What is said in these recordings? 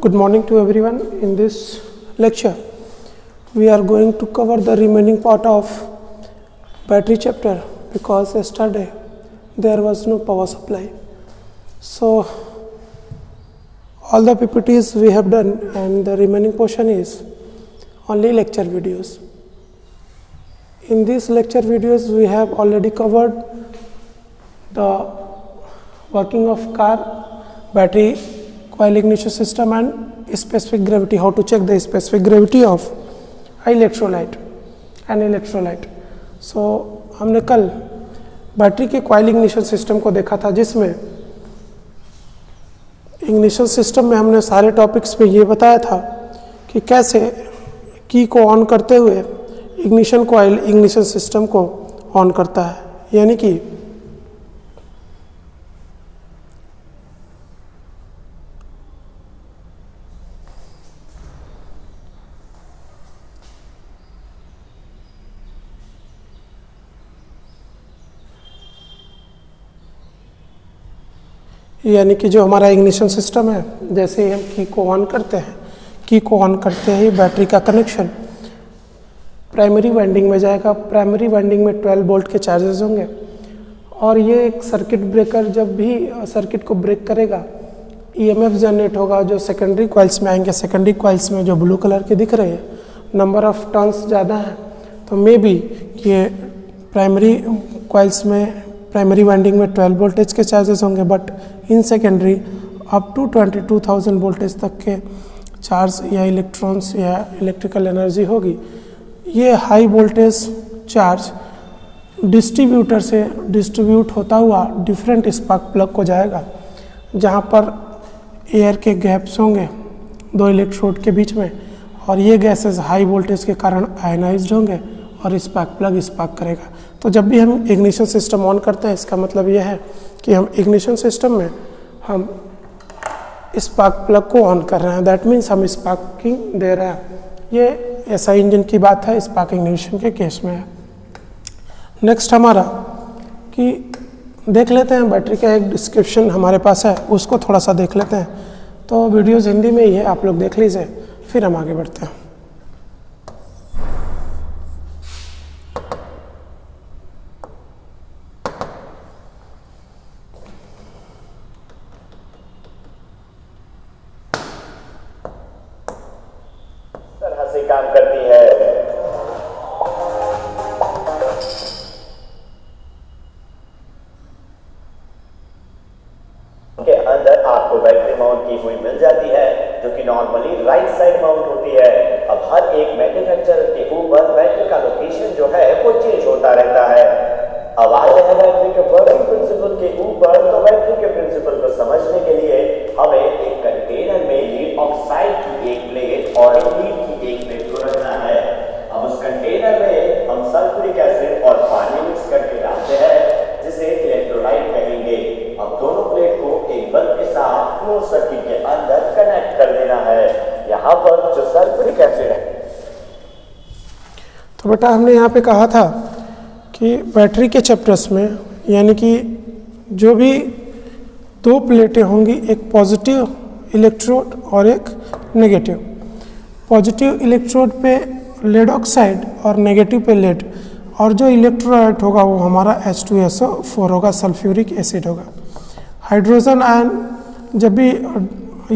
Good morning to everyone. In this lecture, we are going to cover the remaining part of battery chapter because yesterday there was no power supply. So all the PPTs we have done and the remaining portion is only lecture videos. In these lecture videos, we have already covered the working of car, battery, coil ignition system and specific gravity, how to check the specific gravity of electrolyte and electrolyte. So हमने कल battery के coil ignition system को देखा था, जिसमें ignition system में हमने सारे टॉपिक्स में ये बताया था कि कैसे की को ऑन करते हुए इग्निशन कॉइल इग्निशन सिस्टम को ऑन करता है, यानी कि जो हमारा इग्निशन सिस्टम है, जैसे ही हम की को ऑन करते हैं, की को ऑन करते ही बैटरी का कनेक्शन प्राइमरी वाइंडिंग में जाएगा। प्राइमरी वाइंडिंग में 12 वोल्ट के चार्जेस होंगे और ये एक सर्किट ब्रेकर जब भी सर्किट को ब्रेक करेगा, ईएमएफ जनरेट होगा जो सेकेंडरी कॉइल्स में आएंगे। सेकेंडरी कॉइल्स में जो ब्लू कलर के दिख रहे हैं, नंबर ऑफ टर्न्स ज़्यादा हैं, तो मे बी ये प्राइमरी कॉइल्स में प्राइमरी वाइंडिंग में 12 वोल्टेज के चार्जेस होंगे, but in secondary up to 22,000 voltage तक के चार्ज या इलेक्ट्रॉन्स या इलेक्ट्रिकल एनर्जी होगी। ये हाई वोल्टेज चार्ज डिस्ट्रीब्यूटर से डिस्ट्रीब्यूट होता हुआ डिफरेंट स्पार्क प्लग को जाएगा, जहाँ पर एयर के गैप्स होंगे दो इलेक्ट्रोड के बीच में, और ये गैसेस हाई वोल्टेज के कारण आयनाइज्ड होंगे और स्पार्क प्लग स्पार्क करेगा। तो जब भी हम इग्निशन सिस्टम ऑन करते हैं, इसका मतलब यह है कि हम इग्निशन सिस्टम में हम स्पार्क प्लग को ऑन कर रहे हैं। दैट मीन्स हम स्पार्किंग दे रहे हैं। ये एसआई इंजन की बात है, स्पार्क इग्निशन के केस में है। नेक्स्ट हमारा कि देख लेते हैं, बैटरी का एक डिस्क्रिप्शन हमारे पास है, उसको थोड़ा सा देख लेते हैं। तो वीडियोज़ हिंदी में ही है, आप लोग देख लीजिए, फिर हम आगे बढ़ते हैं। काम करती है। के अंदर आपको बैटरी माउंट की हुई मिल जाती है, जो कि नॉर्मली राइट साइड माउंट होती है। अब हर एक मैन्युफैक्चरर के ऊपर बैटरी का लोकेशन जो है वो चेंज होता रहता है। अब आते हैं बैटरी के वर्किंग प्रिंसिपल के ऊपर। तो बैटरी के प्रिंसिपल को समझने के लिए हमें एक कंटेनर में लीड ऑक्साइड की एक प्लेट और लीड की एक प्लेट को रखना है। अब उस कंटेनर में हम सल्फ्यूरिक एसिड और पानी मिक्स करके डालते हैं, जिसे इलेक्ट्रोलाइट कहेंगे। अब दोनों प्लेट को एक बल्ब के साथ क्लोज सर्किट के अंदर कनेक्ट कर देना है। यहाँ पर जो सल्फ्यूरिक एसिड है, तो बेटा हमने यहाँ पे कहा था कि बैटरी के चैप्टर्स में, यानी कि जो भी दो प्लेटें होंगी, एक पॉजिटिव इलेक्ट्रोड और एक नेगेटिव। पॉजिटिव इलेक्ट्रोड पे लेड ऑक्साइड और नेगेटिव पे लेड, और जो इलेक्ट्रोलाइट होगा वो हमारा H2SO4 होगा, सल्फ्यूरिक एसिड होगा। हाइड्रोजन आयन, जब भी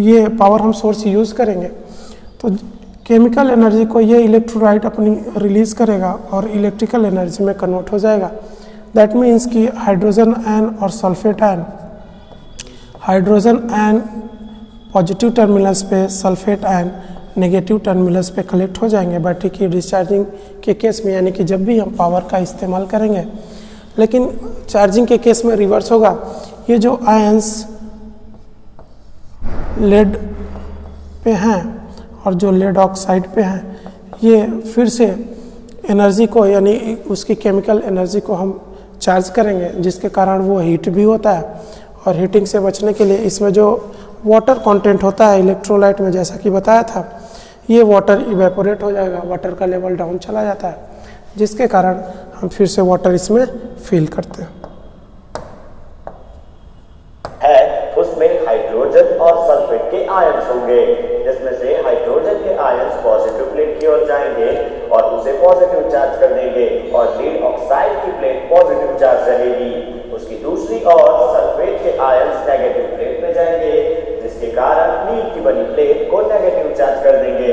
ये पावर हम सोर्स यूज़ करेंगे तो केमिकल एनर्जी को ये इलेक्ट्रोलाइट अपनी रिलीज़ करेगा और इलेक्ट्रिकल एनर्जी में कन्वर्ट हो जाएगा। दैट मीन्स कि हाइड्रोजन आयन और sulphate ion, hydrogen ion positive terminals पे, सल्फेट आयन नेगेटिव टर्मिनल्स पे कलेक्ट हो जाएंगे बैटरी की डिस्चार्जिंग के केस में, यानी कि जब भी हम पावर का इस्तेमाल करेंगे। लेकिन चार्जिंग के केस में रिवर्स होगा। ये जो आयंस लेड पे हैं और जो लेड ऑक्साइड पे हैं, ये फिर से एनर्जी को, यानी उसकी केमिकल एनर्जी को हम चार्ज करेंगे, जिसके कारण वो हीट भी होता है। और हीटिंग से बचने के लिए इसमें जो वाटर कंटेंट होता है इलेक्ट्रोलाइट में, जैसा कि बताया था, ये वाटर इवेपोरेट हो जाएगा, वाटर का लेवल डाउन चला जाता है, जिसके कारण हम फिर से वाटर इसमें फिल करते हैं। उसमें हाइड्रोजन और सल्फेट के आयंस होंगे। चार्ज कर देंगे और लीड ऑक्साइड की प्लेट पॉजिटिव चार्ज रहेगी। उसकी दूसरी ओर सल्फेट के आयंस नेगेटिव प्लेट में जाएंगे, जिसके कारण लीड की बनी प्लेट को नेगेटिव चार्ज कर देंगे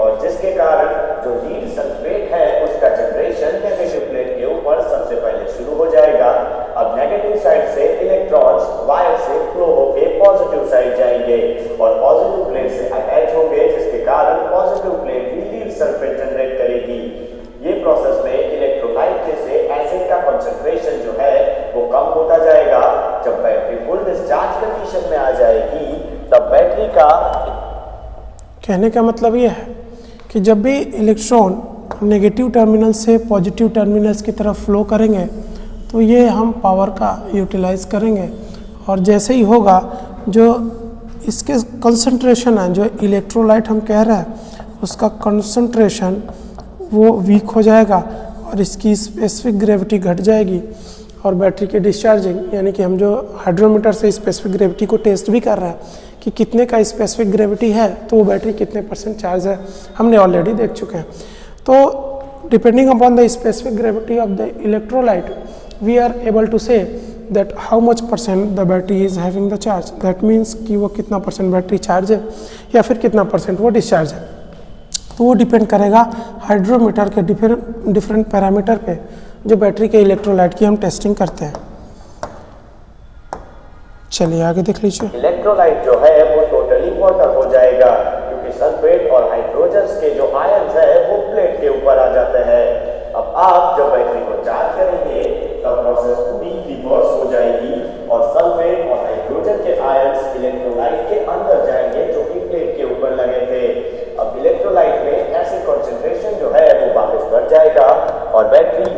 और जिसके कारण जो लीड सल्फेट है उसका जनरेशन नेगेटिव प्लेट के ऊपर सबसे पहले शुरू हो जाएगा। अब नेगेटिव साइड से इलेक्ट्रॉन्स वायर से फ्लो होके पॉजिटिव साइड जाएंगे और पॉजिटिव प्लेट से अटैच होंगे, जिसके कारण पॉजिटिव प्लेट भी लीड सल्फेट जनरेट करेगी। ये प्रोसेस में इलेक्ट्रोलाइट में से एसिड का कंसंट्रेशन जो है वो कम होता जाएगा। जब बैटरी फुल डिस्चार्ज कंडीशन में आ जाएगी तब बैटरी का कहने का मतलब ये है कि जब भी इलेक्ट्रॉन नेगेटिव टर्मिनल से पॉजिटिव टर्मिनल्स की तरफ फ्लो करेंगे तो ये हम पावर का यूटिलाइज करेंगे और जैसे ही होगा जो इसके कंसंट्रेशन है, जो इलेक्ट्रोलाइट हम कह रहे हैं उसका कंसंट्रेशन वो वीक हो जाएगा और इसकी स्पेसिफिक ग्रेविटी घट जाएगी और बैटरी की डिस्चार्जिंग, यानी कि हम जो हाइड्रोमीटर से स्पेसिफिक ग्रेविटी को टेस्ट भी कर रहे हैं कि कितने का स्पेसिफिक ग्रेविटी है तो वो बैटरी कितने % चार्ज है, हमने ऑलरेडी देख चुके हैं। तो depending upon the specific gravity of the electrolyte we are able to say that how much % the battery is having the charge. That means कि वो कितना % बैटरी चार्ज है या फिर कितना % वो डिस्चार्ज है। तो वो डिपेंड करेगा हाइड्रोमीटर के डिफरेंट पैरामीटर पे जो बैटरी के इलेक्ट्रोलाइट की हम टेस्टिंग करते हैं। चलिए आगे देख लीजिए। इलेक्ट्रोलाइट जो है वो टोटली वाटर हो जाएगा क्योंकि सल्फेट और हाइड्रोजन्स के जो आयंस है वो प्लेट के ऊपर आ जाते हैं। अब आप जब बैटरी को चार्ज करेंगे तब प्रोसेस पूरी रिवर्स हो जाएगी और सल्फेट और हाइड्रोजन के आयंस इलेक्ट्रोलाइट के अंदर जाएंगे जो कि प्लेट के ऊपर लगे थे। अब इलेक्ट्रोलाइट में एसिड कंसंट्रेशन जो है वो वापस बढ़ जाएगा और बैटरी।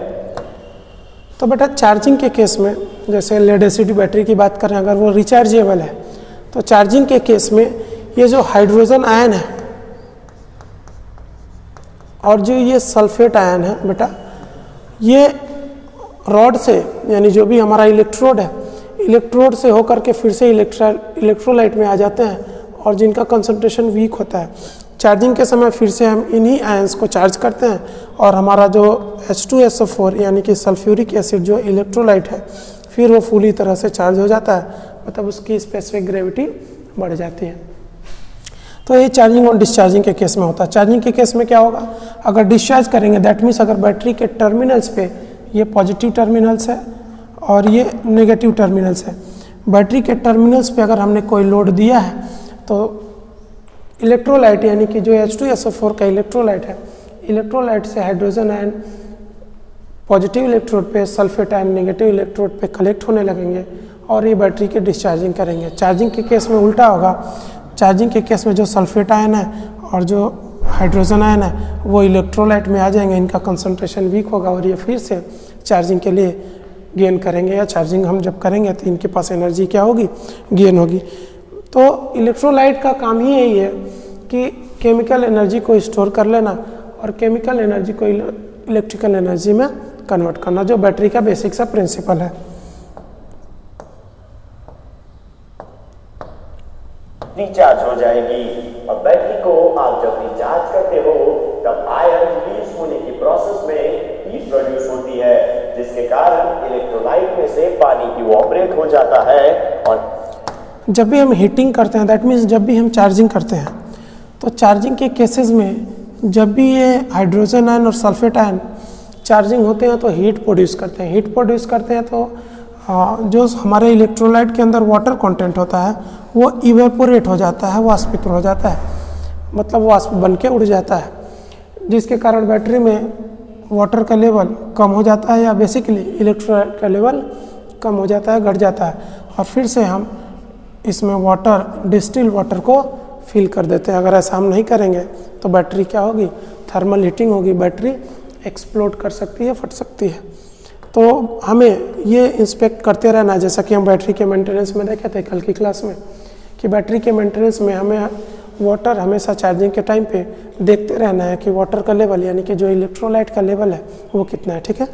तो बेटा चार्जिंग के केस में जैसे लेड एसिड बैटरी की बात करें, अगर वो रिचार्जेबल है तो चार्जिंग के केस में ये जो हाइड्रोजन आयन है और जो ये सल्फेट आयन है बेटा, ये रॉड से यानी जो भी हमारा इलेक्ट्रोड है, इलेक्ट्रोड से होकर के फिर से इलेक्ट्रोलाइट में आ जाते हैं और जिनका कंसंट्रेशन वीक होता है। चार्जिंग के समय फिर से हम इन्हीं आयंस को चार्ज करते हैं और हमारा जो H2SO4 यानी कि सल्फ्यूरिक एसिड जो इलेक्ट्रोलाइट है फिर वो पूरी तरह से चार्ज हो जाता है, मतलब उसकी स्पेसिफिक ग्रेविटी बढ़ जाती है। तो ये चार्जिंग और डिस्चार्जिंग के केस में होता है। चार्जिंग के केस में क्या होगा, अगर डिस्चार्ज करेंगे दैट मीन्स अगर बैटरी के टर्मिनल्स पे ये पॉजिटिव टर्मिनल्स है और ये नेगेटिव टर्मिनल्स है, बैटरी के टर्मिनल्स पे अगर हमने कोई लोड दिया है तो इलेक्ट्रोलाइट यानी कि जो H2SO4 का इलेक्ट्रोलाइट है, इलेक्ट्रोलाइट से हाइड्रोजन आयन पॉजिटिव इलेक्ट्रोड पे, सल्फेट आयन नेगेटिव इलेक्ट्रोड पे कलेक्ट होने लगेंगे और ये बैटरी के डिस्चार्जिंग करेंगे। चार्जिंग के केस में उल्टा होगा। चार्जिंग के केस में जो सल्फेट आयन है और जो हाइड्रोजन आयन है वो इलेक्ट्रोलाइट में आ जाएंगे, इनका कंसंट्रेशन वीक होगा और ये फिर से चार्जिंग के लिए गेन करेंगे या चार्जिंग हम जब करेंगे तो इनके पास एनर्जी क्या होगी, गेन होगी। तो इलेक्ट्रोलाइट का काम ही यही है कि केमिकल एनर्जी को स्टोर कर लेना और केमिकल एनर्जी को इलेक्ट्रिकल एनर्जी में कन्वर्ट करना, जो बैटरी का बेसिक सा प्रिंसिपल है। रिचार्ज हो जाएगी। अब बैटरी को आप जब रिचार्ज करते हो तब आयन रिलीज होने की प्रोसेस में हीट प्रोड्यूस होती है, जिसके कारण इलेक्ट्रोलाइट में से पानी इवोपरेट हो जाता है। और जब भी हम हीटिंग करते हैं दैट मीन्स जब भी हम चार्जिंग करते हैं तो चार्जिंग के केसेस में जब भी ये हाइड्रोजन आयन और सल्फेट आयन चार्जिंग होते हैं तो हीट प्रोड्यूस करते हैं। हीट प्रोड्यूस करते हैं तो जो हमारे इलेक्ट्रोलाइट के अंदर वाटर कंटेंट होता है वो इवेपोरेट हो जाता है, वाष्पित हो जाता है, मतलब वाष्प बन के उड़ जाता है, जिसके कारण बैटरी में वाटर का लेवल कम हो जाता है या बेसिकली इलेक्ट्रोलाइट का लेवल कम हो जाता है, घट जाता है और फिर से हम इसमें वाटर, डिस्टिल वाटर को फिल कर देते हैं। अगर ऐसा हम नहीं करेंगे तो बैटरी क्या होगी, थर्मल हीटिंग होगी, बैटरी एक्सप्लोड कर सकती है, फट सकती है। तो हमें ये इंस्पेक्ट करते रहना है, जैसा कि हम बैटरी के मेंटेनेंस में देखे थे कल की क्लास में कि बैटरी के मेंटेनेंस में हमें वाटर हमेशा चार्जिंग के टाइम पे देखते रहना है कि वाटर का लेवल यानी कि जो इलेक्ट्रोलाइट का लेवल है वो कितना है। ठीक है,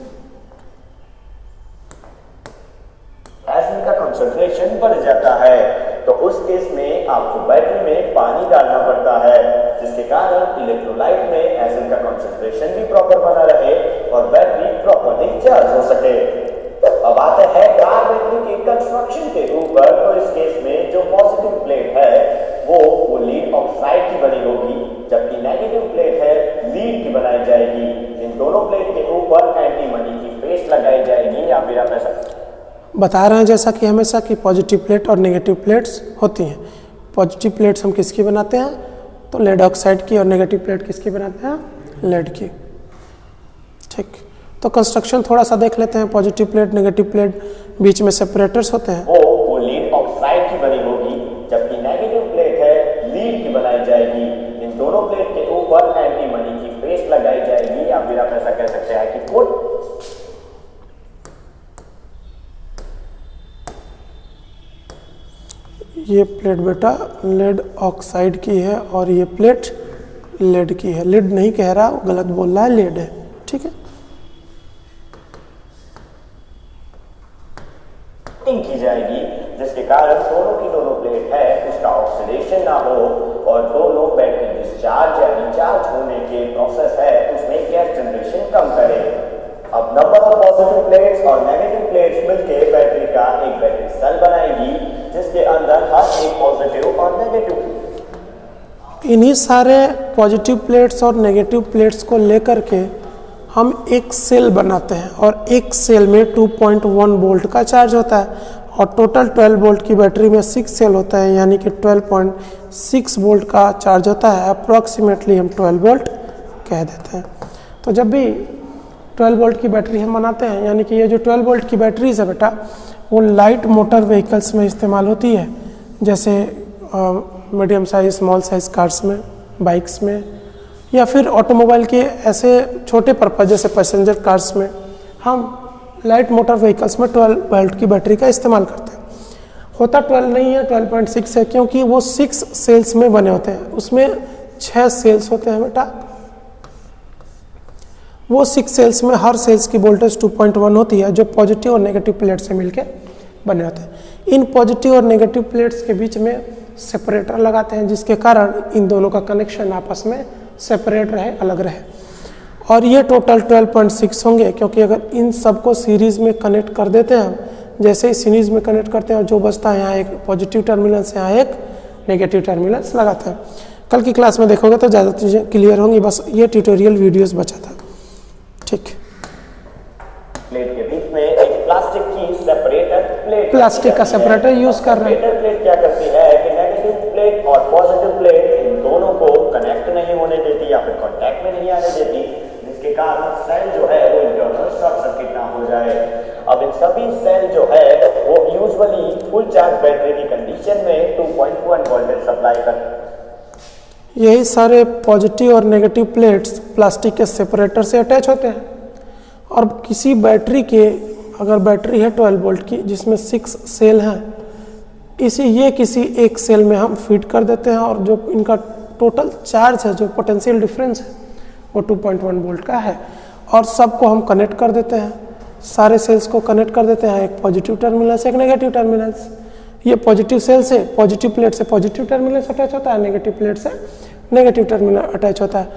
एसिड का कंसंट्रेशन बढ़ जाता है तो उस केस में आपको बैटरी में पानी डालना पड़ता है, जिसके कारण इलेक्ट्रोलाइट में एसिड का कंसंट्रेशन भी प्रॉपर बना रहे और बैटरी प्रॉपरली चार्ज हो सके। अब आते हैं कार बैटरी के कंस्ट्रक्शन के ऊपर। तो इस केस में जो पॉजिटिव प्लेट है वो लीड ऑक्साइड की बनी होगी, जबकि नेगेटिव प्लेट है लीड की बनाई जाएगी। इन दोनों प्लेट के ऊपर एंटीमनी की पेस्ट लगाई जाएगी, या फिर आप ऐसा बता रहे हैं जैसा कि हमेशा कि पॉजिटिव प्लेट और नेगेटिव प्लेट्स होती हैं। पॉजिटिव प्लेट्स हम किसकी बनाते हैं, तो लेड ऑक्साइड की, और नेगेटिव प्लेट किसकी बनाते हैं, लेड की। ठीक, तो कंस्ट्रक्शन थोड़ा सा देख लेते हैं। पॉजिटिव प्लेट नेगेटिव प्लेट बीच में सेपरेटर्स होते हैं, वो लीड ऑक्साइड की बनी होगी, जबकि नेगेटिव प्लेट है लीड की बनाई जाएगी। इन दोनों प्लेट के ऊपर एंटीमनी की पेस्ट लगाई जाएगी, या फिर आप ऐसा कह सकते हैं कि फुट। ये प्लेट बेटा लेड ऑक्साइड की है और ये प्लेट लेड की है। लेड नहीं कह रहा, वो गलत बोल रहा है, लेड है। ठीक है, की जाएगी, जिसके कारण दोनों की दोनों प्लेट है उसका ऑक्सीडेशन ना हो और दोनों बैटरी डिस्चार्ज या रिचार्ज होने के प्रोसेस है उसमें गैस जनरेशन कम करे। अब नंबर ऑफ पॉजिटिव प्लेट्स और नेगेटिव प्लेट्स मिलकर बैटरी का एक बैटरी सेल बनाएगी, जिसके अंदर हर एक पॉजिटिव और नेगेटिव। इन्हीं सारे पॉजिटिव प्लेट्स और नेगेटिव प्लेट्स को लेकर के हम एक सेल बनाते हैं, और एक सेल में 2.1 वोल्ट का चार्ज होता है, और टोटल 12 वोल्ट की बैटरी में 6 सेल होता है, यानी कि 12.6 वोल्ट का चार्ज होता है। अप्रॉक्सीमेटली हम 12 वोल्ट कह देते हैं। तो जब भी 12 वोल्ट की बैटरी हम बनाते हैं, यानी कि ये जो 12 वोल्ट की बैटरीज है बेटा, वो लाइट मोटर व्हीकल्स में इस्तेमाल होती है, जैसे medium size small size cars में, बाइक्स में, या फिर ऑटोमोबाइल के ऐसे छोटे पर्पज जैसे पैसेंजर कार्स में हम लाइट मोटर व्हीकल्स में 12 वोल्ट की बैटरी का इस्तेमाल करते हैं। होता 12 नहीं है, 12.6 है, क्योंकि वो 6 सेल्स में बने होते हैं। उसमें 6 सेल्स होते हैं बेटा। वो 6 सेल्स में हर सेल्स की वोल्टेज 2.1 होती है, जो पॉजिटिव और नेगेटिव प्लेट से मिलके बने होते हैं। इन पॉजिटिव और नेगेटिव प्लेट्स के बीच में सेपरेटर लगाते हैं, जिसके कारण इन दोनों का कनेक्शन आपस में सेपरेट रहे, अलग रहे। और ये टोटल 12.6 होंगे, क्योंकि अगर इन सबको सीरीज़ में कनेक्ट कर देते हैं हम, जैसे ही सीरीज़ में कनेक्ट करते हैं, और जो बचता है यहाँ एक पॉजिटिव टर्मिनल से यहाँ एक नेगेटिव टर्मिनल्स लगाते हैं। कल की क्लास में देखोगे तो ज़्यादा चीज़ें क्लियर होंगी, बस ये ट्यूटोरियल वीडियोस बचा था। ठीक, प्लेट के बीच में एक प्लास्टिक की सेपरेटर प्लेट, प्लास्टिक का सेपरेटर यूज कर रहे हैं। सेपरेटर प्लेट क्या करती है कि नेगेटिव प्लेट और पॉजिटिव प्लेट इन दोनों को कनेक्ट नहीं होने देती या फिर कांटेक्ट में नहीं आने देती, जिसके कारण सेल जो है वो इंटरनल शॉर्ट सर्किट ना हो जाए। अब इन सभी सेल जो है वो यूजुअली फुल चार्ज बैटरी की कंडीशन में 2.1 वोल्टेज सप्लाई करते हैं। यही सारे पॉजिटिव और नेगेटिव प्लेट्स प्लास्टिक के सेपरेटर से अटैच होते हैं, और किसी बैटरी के, अगर बैटरी है 12 वोल्ट की जिसमें 6 सेल हैं, ये किसी एक सेल में हम फीड कर देते हैं, और जो इनका टोटल चार्ज है, जो पोटेंशियल डिफरेंस है, वो 2.1 वोल्ट का है, और सबको हम कनेक्ट कर देते हैं। सारे सेल्स को कनेक्ट कर देते हैं, एक पॉजिटिव टर्मिनल से एक नेगेटिव टर्मिनल से। ये पॉजिटिव सेल से, पॉजिटिव प्लेट से पॉजिटिव टर्मिनल से अटैच होता है, नेगेटिव प्लेट से नेगेटिव टर्मिनल अटैच होता है।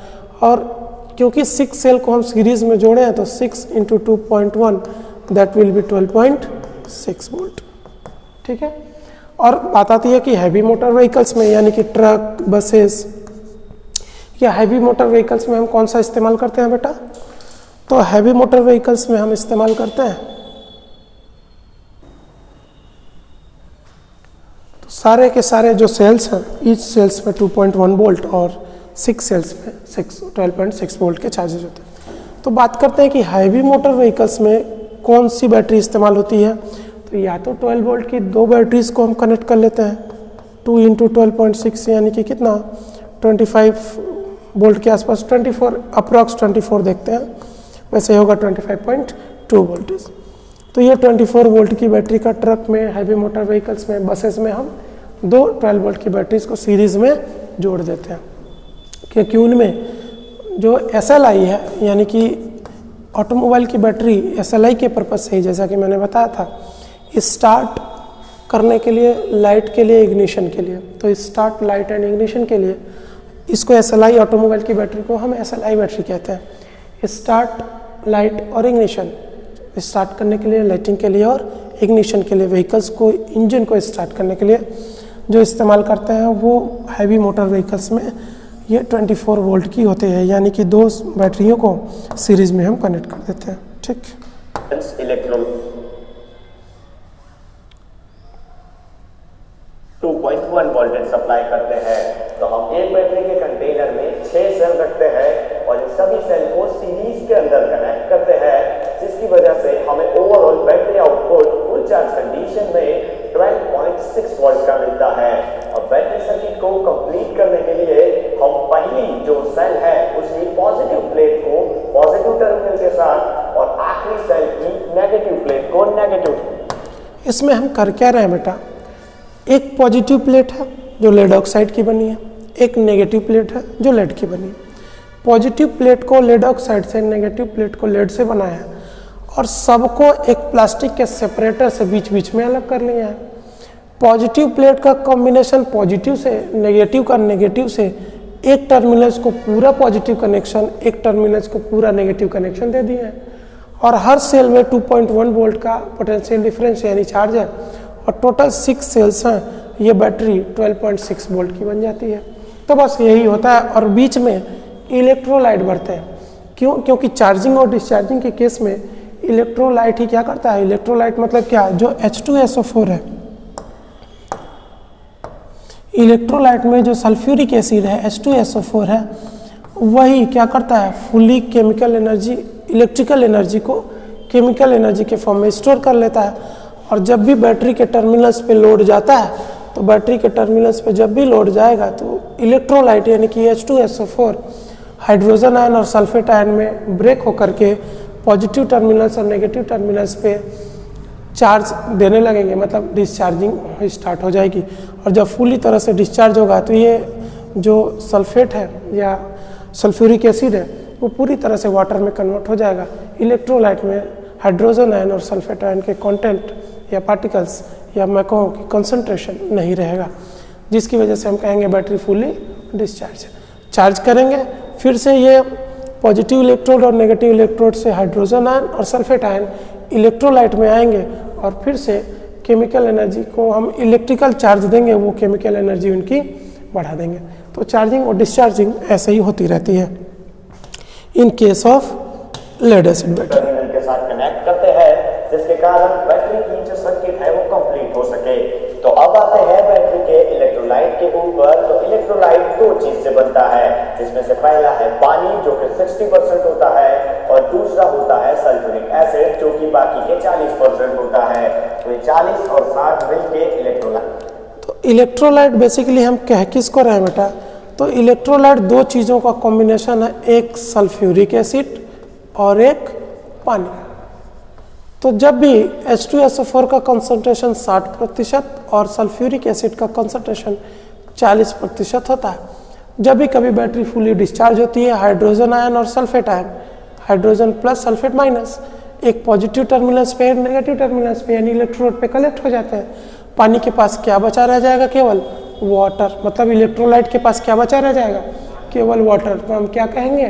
और क्योंकि 6 सेल को हम सीरीज में जोड़े हैं, तो 6 × 2.1 दैट विल बी 12.6 वोल्ट। ठीक है, और बात आती है कि हैवी मोटर व्हीकल्स में, यानी कि ट्रक, बसेस या हैवी मोटर व्हीकल्स में हम कौन सा इस्तेमाल करते हैं बेटा? तो हैवी मोटर व्हीकल्स में हम इस्तेमाल करते हैं, तो सारे के सारे जो सेल्स हैं, ईच सेल्स में 2.1 वोल्ट और 6 सेल्स में 12.6 वोल्ट के चार्जेस होते हैं। तो बात करते हैं कि हैवी मोटर व्हीकल्स में कौन सी बैटरी इस्तेमाल होती है। तो या तो 12 वोल्ट की 2 बैटरीज को हम कनेक्ट कर लेते हैं, 2 × 12.6 यानी कि कितना, 25 वोल्ट के आसपास, 24 अप्रॉक्स 24 देखते हैं, वैसे होगा 25.2 वोल्टेज। तो ये 24 वोल्ट की बैटरी का ट्रक में, हैवी मोटर व्हीकल्स में, बसेस में हम 2 12 वोल्ट की बैटरीज को सीरीज़ में जोड़ देते हैं, क्योंकि उनमें जो SLI है, यानी कि ऑटोमोबाइल की बैटरी SLI के पर्पज़ से ही, जैसा कि मैंने बताया था, स्टार्ट करने के लिए, लाइट के लिए, इग्निशन के लिए। तो स्टार्ट, लाइट एंड इग्निशन के लिए इसको SLI, ऑटोमोबाइल की बैटरी को हम SLI बैटरी कहते हैं। स्टार्ट, लाइट और इग्निशन, स्टार्ट करने के लिए, लाइटिंग के लिए और इग्निशन के लिए, व्हीकल्स को, इंजन को स्टार्ट करने के लिए जो इस्तेमाल करते हैं वो हैवी मोटर व्हीकल्स में ये 24 वोल्ट की होते हैं, यानी कि 2 बैटरियों को सीरीज में हम कनेक्ट कर देते हैं। ठीक, इलेक्ट्रॉन 2.1 वोल्टेज सप्लाई करते हैं। तो हम एक बैटरी के कंटेनर में 6 सेल रखते हैं और इन सभी सेल को सीरीज के अंदर कनेक्ट करते हैं, जिसकी वजह से हमें overall battery output full charge condition में 12.6 वोल्ट का मिलता है। और बैटरी सर्किट को कंप्लीट करने के लिए हम पहली जो सेल है उसकी पॉजिटिव प्लेट को पॉजिटिव टर्मिनल के साथ और आखिरी सेल की नेगेटिव प्लेट को नेगेटिव। इसमें हम कर क्या रहे हैं बेटा, एक पॉजिटिव प्लेट है जो लेड ऑक्साइड की बनी है, एक नेगेटिव प्लेट है जो लेड की बनी है। पॉजिटिव प्लेट को लेड ऑक्साइड से, नेगेटिव प्लेट को लेड से बनाया है और सबको एक प्लास्टिक के सेपरेटर से बीच बीच में अलग कर लिया है। पॉजिटिव प्लेट का कॉम्बिनेशन पॉजिटिव से, नेगेटिव का नेगेटिव से, एक टर्मिनल्स को पूरा पॉजिटिव कनेक्शन, एक टर्मिनल्स को पूरा नेगेटिव कनेक्शन दे दिया है। और हर सेल में 2.1 वोल्ट का पोटेंशियल डिफरेंस यानी चार्ज है और टोटल 6 सेल्स हैं। ये बैटरी 12.6 वोल्ट की बन जाती है। तो बस यही होता है। और बीच में इलेक्ट्रोलाइट बढ़ते हैं। क्यों? क्योंकि चार्जिंग और डिस्चार्जिंग के केस में इलेक्ट्रोलाइट ही क्या करता है, इलेक्ट्रोलाइट मतलब क्या, जो H2SO4 है, इलेक्ट्रोलाइट में जो सल्फ्यूरिक एसिड है H2SO4 है, वही क्या करता है, fully chemical energy, electrical energy को केमिकल एनर्जी के फॉर्म में स्टोर कर लेता है। और जब भी बैटरी के टर्मिनल्स पे लोड जाता है, तो बैटरी के टर्मिनल्स पे जब भी लोड जाएगा तो इलेक्ट्रोलाइट यानी कि H2SO4 हाइड्रोजन आयन और सल्फेट आयन में ब्रेक होकर के पॉजिटिव टर्मिनल्स और नेगेटिव टर्मिनल्स पे चार्ज देने लगेंगे, मतलब डिस्चार्जिंग स्टार्ट हो जाएगी। और जब फुली तरह से डिस्चार्ज होगा तो ये जो सल्फेट है या सल्फ्यूरिक एसिड है वो पूरी तरह से वाटर में कन्वर्ट हो जाएगा। इलेक्ट्रोलाइट में हाइड्रोजन आयन और सल्फेट आयन के कंटेंट या पार्टिकल्स या मैं कहूँ कि कंसंट्रेशन नहीं रहेगा, जिसकी वजह से हम कहेंगे बैटरी फुली डिस्चार्ज। चार्ज करेंगे, फिर से ये पॉजिटिव इलेक्ट्रोड और नेगेटिव इलेक्ट्रोड से हाइड्रोजन आयन और सल्फेट आयन इलेक्ट्रोलाइट में आएंगे और फिर से केमिकल एनर्जी को हम इलेक्ट्रिकल चार्ज देंगे, वो केमिकल एनर्जी उनकी बढ़ा देंगे। तो चार्जिंग और डिस्चार्जिंग ऐसे ही होती रहती है in case of lead acid battery. Terminal के साथ कनेक्ट करते हैं, जिसके कारण बैटरी की जो सर्किट है वो कंप्लीट हो सके। तो अब आते हैं बैटरी के इलेक्ट्रोलाइट के ऊपर। तो इलेक्ट्रोलाइट 2 चीज से बनता है, जिसमें से पहला है पानी जो कि 60% होता है और दूसरा होता है सल्फ्यूरिक एसिड जो कि बाकी के 40% होता है। तो 40 और 60 मिलके इलेक्ट्रोलाइट। तो इलेक्ट्रोलाइट बेसिकली हम कह किसको रहे हैं बेटा, तो इलेक्ट्रोलाइट 2 चीज़ों का कॉम्बिनेशन है, एक सल्फ्यूरिक एसिड और एक पानी। तो जब भी H2SO4 का कंसंट्रेशन 60% और सल्फ्यूरिक एसिड का कंसंट्रेशन 40% होता है, जब भी कभी बैटरी फुली डिस्चार्ज होती है, हाइड्रोजन आयन और sulphate ion, hydrogen plus sulphate minus, एक पॉजिटिव टर्मिनल्स पे नेगेटिव टर्मिनल्स पे यानी इलेक्ट्रोड पे कलेक्ट हो जाते हैं। पानी के पास क्या बचा रह जाएगा, केवल वाटर, मतलब इलेक्ट्रोलाइट के पास क्या बचा रह जाएगा, केवल वाटर। तो हम क्या कहेंगे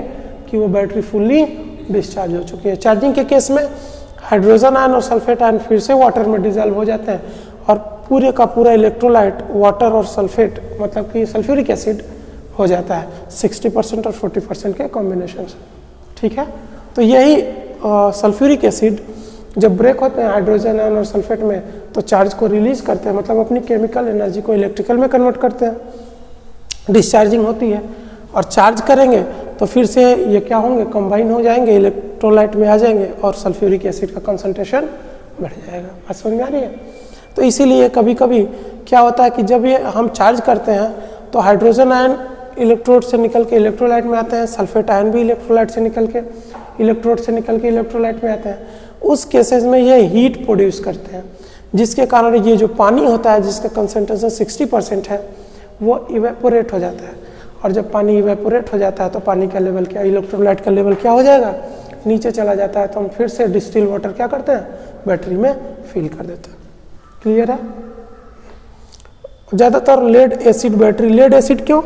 कि वो बैटरी फुली डिस्चार्ज हो चुकी है। चार्जिंग के केस में हाइड्रोजन आयन और सल्फेट आयन फिर से वाटर में डिजॉल्व हो जाते हैं और पूरे का पूरा इलेक्ट्रोलाइट वाटर और सल्फेट मतलब कि सल्फ्यूरिक एसिड हो जाता है 60% और 40% के कॉम्बिनेशन से। ठीक है, तो यही सल्फ्यूरिक एसिड जब ब्रेक होते हैं हाइड्रोजन आयन और सल्फेट में तो चार्ज को रिलीज करते हैं, मतलब अपनी केमिकल एनर्जी को इलेक्ट्रिकल में कन्वर्ट करते हैं, डिस्चार्जिंग होती है। और चार्ज करेंगे तो फिर से ये क्या होंगे, कंबाइन हो जाएंगे, इलेक्ट्रोलाइट में आ जाएंगे और सल्फ्यूरिक एसिड का कंसंट्रेशन बढ़ जाएगा। बात समझ में आ रही है? तो इसीलिए कभी कभी क्या होता है कि जब ये हम चार्ज करते हैं तो हाइड्रोजन आयन इलेक्ट्रोड से निकल के इलेक्ट्रोलाइट में आते हैं, सल्फेट आयन भी इलेक्ट्रोलाइट से निकल के इलेक्ट्रोलाइट में आते हैं। उस केसेस में ये हीट प्रोड्यूस करते हैं, जिसके कारण ये जो पानी होता है जिसका कंसंट्रेशन 60% है वो इवेपोरेट हो जाता है। और जब पानी इवेपोरेट हो जाता है तो पानी का लेवल क्या, इलेक्ट्रोलाइट का लेवल क्या हो जाएगा, नीचे चला जाता है। तो हम फिर से डिस्टिल वाटर क्या करते हैं, बैटरी में फिल कर देते हैं। क्लियर है? ज़्यादातर lead acid battery. Lead acid क्यों?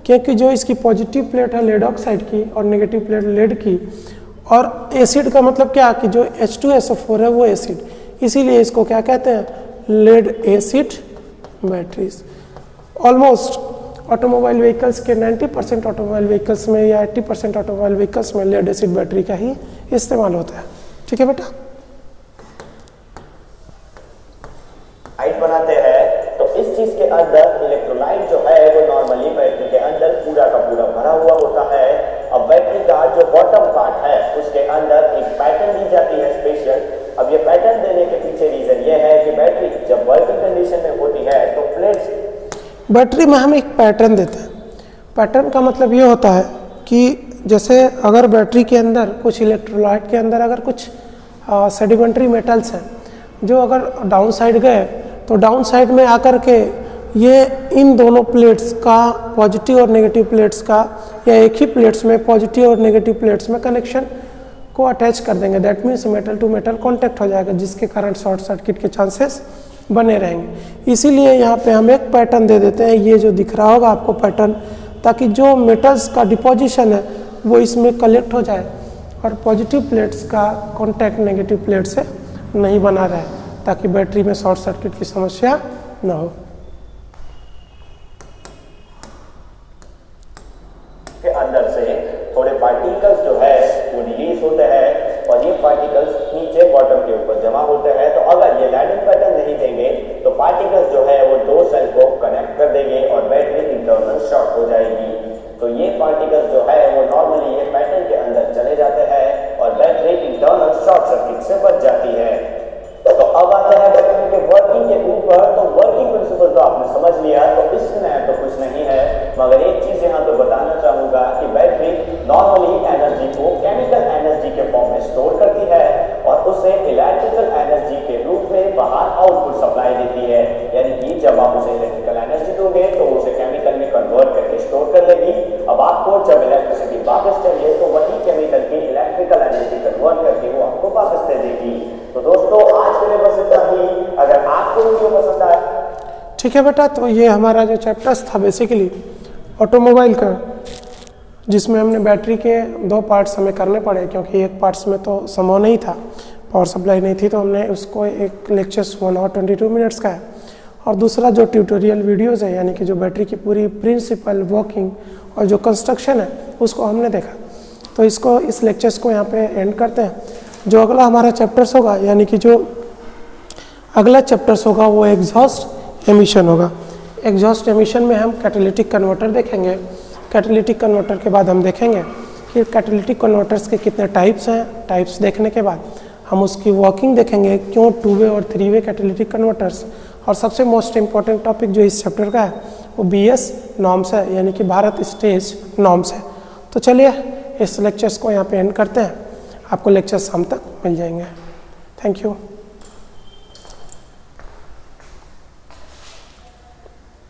क्योंकि जो इसकी पॉजिटिव प्लेट है लेड ऑक्साइड की और नेगेटिव प्लेट लेड की, और एसिड का मतलब क्या कि जो H2SO4 है वो एसिड, इसीलिए इसको क्या कहते हैं? Lead acid batteries. Almost automobile vehicles के 90% ऑटोमोबाइल व्हीकल्स में या 80% ऑटोमोबाइल व्हीकल्स में लेड एसिड बैटरी का ही इस्तेमाल होता है। ठीक है बेटा। लाइट बनाते हैं तो इस चीज के अंदर इलेक्ट्रोलाइट जो है वो नॉर्मली बैटरी के अंदर पूरा का पूरा भरा हुआ होता है। अब बैटरी का जो बॉटम पार्ट है उसके अंदर एक पैटर्न दी जाती है स्पेशल। अब ये पैटर्न देने के पीछे रीजन ये है कि बैटरी जब वर्किंग कंडीशन में होती है तो प्लेट्स, बैटरी में हम एक पैटर्न देते हैं। पैटर्न का मतलब ये होता है कि जैसे अगर बैटरी के अंदर कुछ इलेक्ट्रोलाइट के अंदर अगर कुछ सेडिमेंट्री मेटल्स हैं जो अगर डाउन साइड गए तो डाउन साइड में आकर के ये इन दोनों प्लेट्स का, पॉजिटिव और नेगेटिव प्लेट्स का, या एक ही प्लेट्स में पॉजिटिव और नेगेटिव प्लेट्स में कनेक्शन को अटैच कर देंगे। That means metal to metal contact हो जाएगा, जिसके कारण शॉर्ट सर्किट के चांसेस बने रहेंगे। इसीलिए यहाँ पे हम एक पैटर्न दे देते हैं, ये जो दिख रहा होगा आपको पैटर्न, ताकि जो मेटल्स का डिपोजिशन है वो इसमें कलेक्ट हो जाए और पॉजिटिव प्लेट्स का कॉन्टैक्ट नेगेटिव प्लेट से नहीं बना रहे, ताकि बैटरी में शॉर्ट सर्किट की समस्या न हो। के अंदर से थोड़े पार्टिकल्स जो है वो रिलीज होते हैं और ये पार्टिकल्स नीचे बॉटम के ऊपर जमा होते हैं। तो अगर ये लैंडिंग पैटर्न नहीं देंगे तो पार्टिकल्स जो है वो दो सेल को कनेक्ट कर देंगे और बैटरी इंटरनल शॉर्ट हो जाएगी। तो ये पार्टिकल्स जो है वो नॉर्मली ये पैटर्न के अंदर चले जाते हैं और बैटरी इंटरनल शॉर्ट सर्किट से बच जाती है। तो अब आता है बैटरी के वर्किंग के ऊपर। तो वर्किंग प्रिंसिपल तो आपने समझ लिया, तो इसमें तो कुछ नहीं है, मगर एक चीज यहाँ पे बताना चाहूंगा कि बैटरी नॉर्मली एनर्जी को केमिकल एनर्जी के फॉर्म में स्टोर करती है और उसे इलेक्ट्रिकल एनर्जी के रूप में बाहर आउटपुट सप्लाई देती है। यानी कि जब आप उसे इलेक्ट्रिकल एनर्जी दोगे तो उसे केमिकल में कन्वर्ट करके स्टोर कर लेगी। अब आपको जब इलेक्ट्रिसिटी वापस चाहिए तो वही केमिकल की इलेक्ट्रिकल एनर्जी कन्वर्ट करके वो आपको वापस दे देगी। तो दोस्तों आज के लिए बस इतना ही। अगर आपको वीडियो पसंद आए, ठीक है बेटा, तो ये हमारा जो चैप्टर्स था बेसिकली ऑटोमोबाइल का, जिसमें हमने बैटरी के दो पार्ट्स हमें करने पड़े, क्योंकि एक पार्ट्स में तो संभव नहीं था, पावर सप्लाई नहीं थी, तो हमने उसको एक लेक्चर्स 1 और 22 मिनट्स का है। और दूसरा जो ट्यूटोरियल वीडियोस है, यानी कि जो बैटरी की पूरी प्रिंसिपल, वर्किंग और जो कंस्ट्रक्शन है उसको हमने देखा। तो इसको, इस लेक्चर्स को यहाँ पे एंड करते हैं। जो अगला हमारा चैप्टर्स होगा, यानी कि जो अगला चैप्टर्स होगा वो एग्जॉस्ट एमिशन होगा। एग्जॉस्ट एमिशन में हम कैटालिटिक कन्वर्टर देखेंगे। कैटालिटिक कन्वर्टर के बाद हम देखेंगे कि कैटालिटिक कन्वर्टर्स के कितने टाइप्स हैं। टाइप्स देखने के बाद हम उसकी वर्किंग देखेंगे, क्यों 2 वे और 3 वे कैटालिटिक कन्वर्टर्स। और सबसे मोस्ट इम्पॉर्टेंट टॉपिक जो इस चैप्टर का है वो BS नॉर्म्स है, यानी कि भारत स्टेज नॉर्म्स है। तो चलिए इस लेक्चर्स को यहाँ पे एंड करते हैं। आपको लेक्चर शाम तक मिल जाएंगे। Thank you.